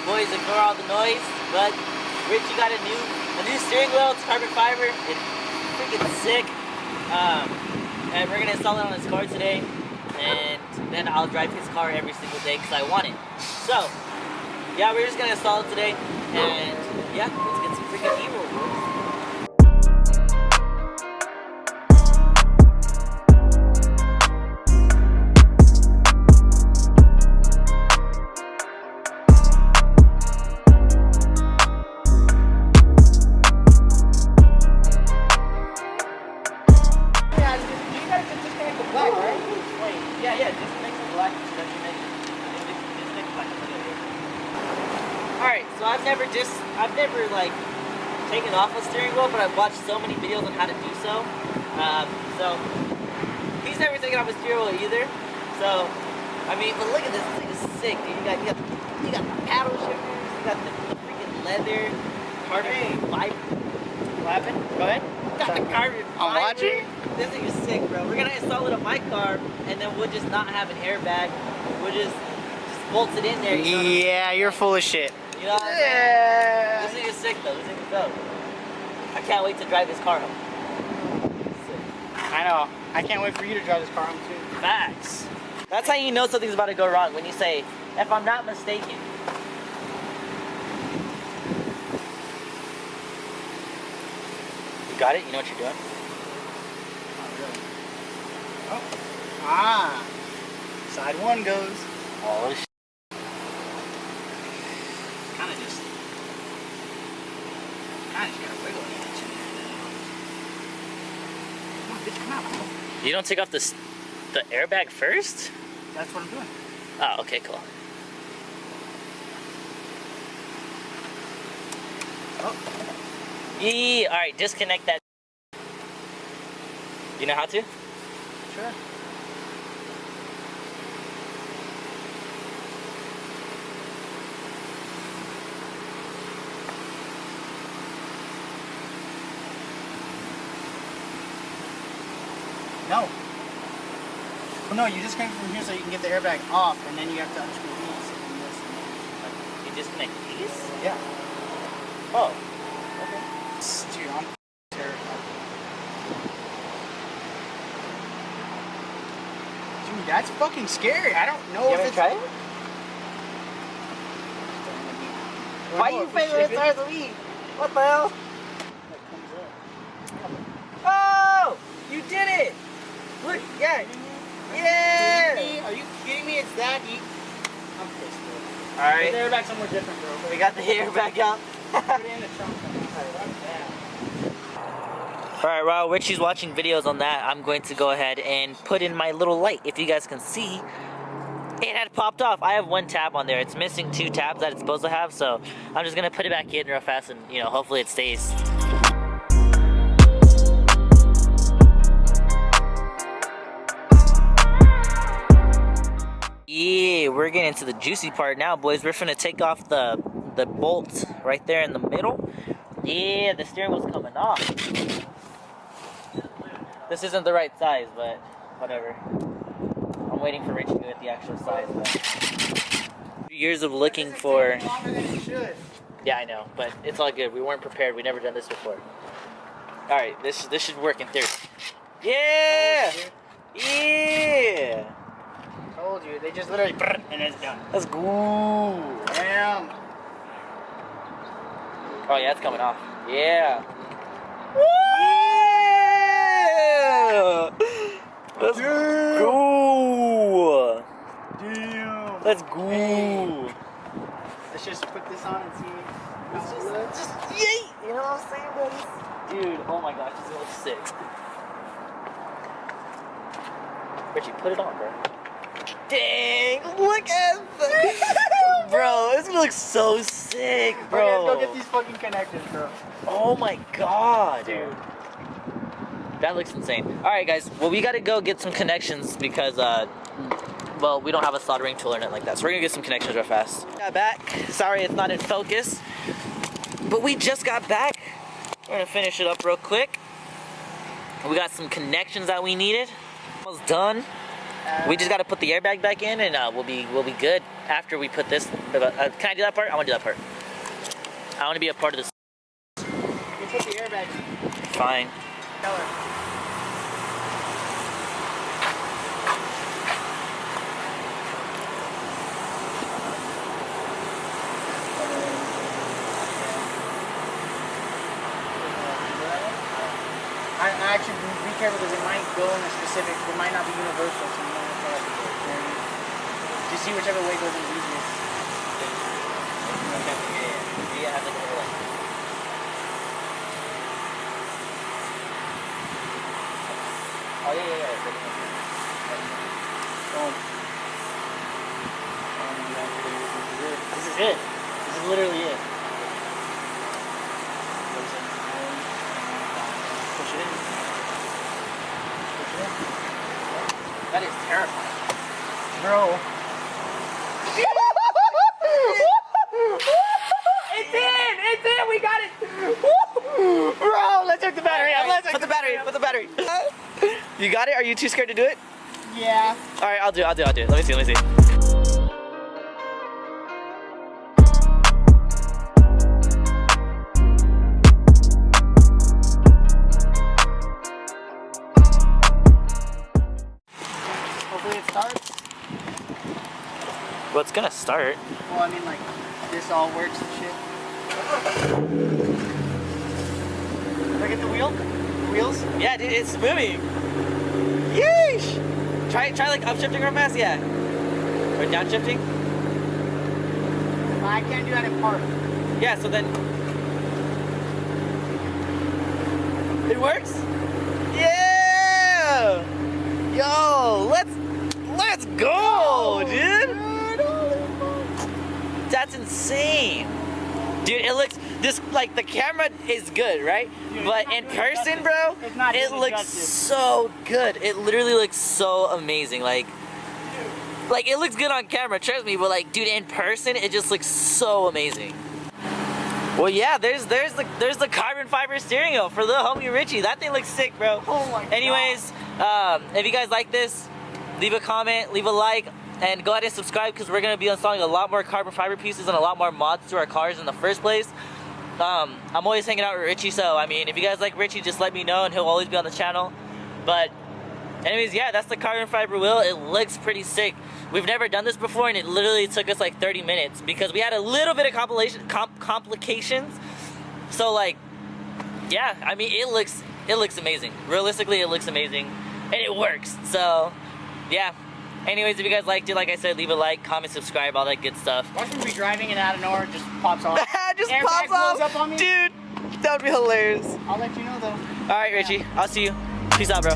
boys, ignore all the noise, but Richie got a new steering wheel. It's carbon fiber. It's freaking sick. And we're gonna install it on his car today, and then I'll drive his car every single day because I want it. So, yeah, we're just gonna install it today, and yeah, let's get some freaking E-roll, boys. Alright, so I've never like taken off a steering wheel, but I've watched so many videos on how to do so. So he's never taken off a steering wheel either. So I mean, but look at this thing is sick, dude. You got the paddle shifters, you got the freaking leather, carbon fiber. What happened? Go ahead. Got the carbon fiber. I'm watching. This thing is sick, bro. We're gonna install it on my car, and then we'll just not have an airbag. We'll just bolt it in there. You know yeah, you're full of shit. You know what I'm saying? This thing is sick though. This thing is dope. I can't wait to drive this car home. Sick. I know. I can't wait for you to drive this car home too. Facts. That's how you know something's about to go wrong, when you say, if I'm not mistaken. You got it? You know what you're doing? Oh. Ah. Side one goes. Oh, shit. Kind of just gotta wiggle it. Come on, bitch, come out. You don't take off the airbag first? That's what I'm doing. Oh, okay, cool. Oh. Yeah, alright, disconnect that. You know how to? Sure. No. Well, no, you disconnect from here so you can get the airbag off, and then you have to unscrew these and this and that. You disconnect these? Yeah. Oh. Okay. Dude, I'm terrified. Dude, that's fucking scary. I don't know if it's... Try it? Why are you favoring it stars with me? What the hell? Oh! You did it! Look, yeah! Yeah! Are you kidding me? It's that easy. I'm pissed, bro. Alright. Put the airbag somewhere different, bro. We got the airbag out. Put it in the trunk. Alright, while Richie's watching videos on that, I'm going to go ahead and put in my little light. If you guys can see, it had popped off. I have one tab on there. It's missing 2 tabs that it's supposed to have, so I'm just going to put it back in real fast and, you know, hopefully it stays. Yeah, we're getting into the juicy part now, boys. We're finna take off the bolt right there in the middle. Yeah, the steering wheel's coming off. This isn't the right size, but whatever. I'm waiting for Richie to get the actual size. But 2 years of looking for... Yeah, I know, but it's all good. We weren't prepared. We never done this before. All right, this should work in theory. Yeah, yeah. Told you, they just literally and it's done. Let's go. Damn. Oh yeah, it's coming off. Yeah. Let's go. Damn. Let's go. Hey. Let's just put this on and see. Just yay. You know what I'm saying, buddy? Dude, oh my gosh, this looks sick. Richie, put it on, bro. Dang, look at this. Bro, this looks so sick, bro. Okay, let's go get these fucking connectors, bro. Oh my god. Dude. That looks insane. Alright guys, well we gotta go get some connections because well, we don't have a soldering tool or anything like that. So we're gonna get some connections real fast. Got back. Sorry it's not in focus. But we just got back. We're gonna finish it up real quick. We got some connections that we needed. Almost done. We just got to put the airbag back in, and we'll be good after we put this. Can I do that part? I want to do that part. I want to be a part of this. You put the airbag in. Fine. Tell her. I actually be careful because it might go in a specific, it might not be universal, so you don't have to just see whichever way goes in the easiest. Yeah, have like a little like. Oh yeah. Boom. This is it. This is literally it. Push it in. Push it in. That is terrifying. Bro. It's in! We got it! Bro, let's hook the battery up. Put the battery. You got it? Are you too scared to do it? Yeah. Alright, I'll do it. Let me see. Hopefully it starts. Well, it's gonna start. Well, I mean, like, this all works and shit. Look at the wheel. The wheels. Yeah, dude, it's moving. Yeesh! Try like upshifting real fast, yeah. Or downshifting? I can't do that in park. Yeah, so then... It works? Yeah! Yo, let's go, dude! That's insane. Dude, it looks, like the camera is good, right? Dude, but in person, bro, it looks so good. It literally looks so amazing. Like it looks good on camera, trust me, but like, dude, in person, it just looks so amazing. Well, yeah, there's the carbon fiber steering wheel for the homie Richie. That thing looks sick, bro. Oh my God. Anyways, if you guys like this, leave a comment, leave a like, and go ahead and subscribe because we're gonna be installing a lot more carbon fiber pieces and a lot more mods to our cars in the first place. I'm always hanging out with Richie, so I mean, if you guys like Richie, just let me know and he'll always be on the channel. But anyways, yeah, that's the carbon fiber wheel. It looks pretty sick. We've never done this before, and it literally took us like 30 minutes because we had a little bit of complications. So like, yeah, I mean, it looks amazing. Realistically, it looks amazing, and it works. So yeah. Anyways, if you guys liked it, like I said, leave a like, comment, subscribe, all that good stuff. Watch me be driving and out of nowhere, just pops off. Just Airbag pops off, blows up on me. dude. That would be hilarious. I'll let you know though. All right, Richie. I'll see you. Peace out, bro.